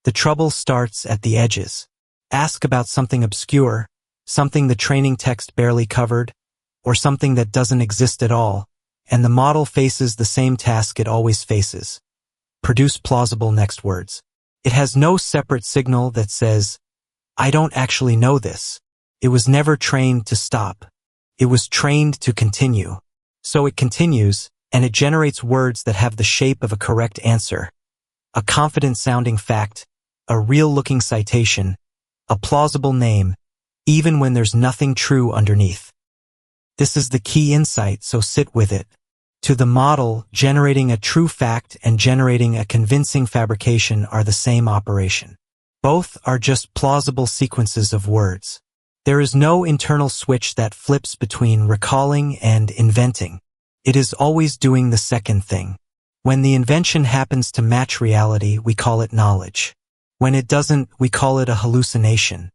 The trouble starts at the edges. Ask about something obscure, something the training text barely covered, or something that doesn't exist at all, and the model faces the same task it always faces. Produce plausible next words. It has no separate signal that says, I don't actually know this. It was never trained to stop. It was trained to continue. So it continues, and it generates words that have the shape of a correct answer. A confident-sounding fact, a real-looking citation, a plausible name, even when there's nothing true underneath. This is the key insight, so sit with it. To the model, generating a true fact and generating a convincing fabrication are the same operation. Both are just plausible sequences of words. There is no internal switch that flips between recalling and inventing. It is always doing the second thing. When the invention happens to match reality, we call it knowledge. When it doesn't, we call it a hallucination.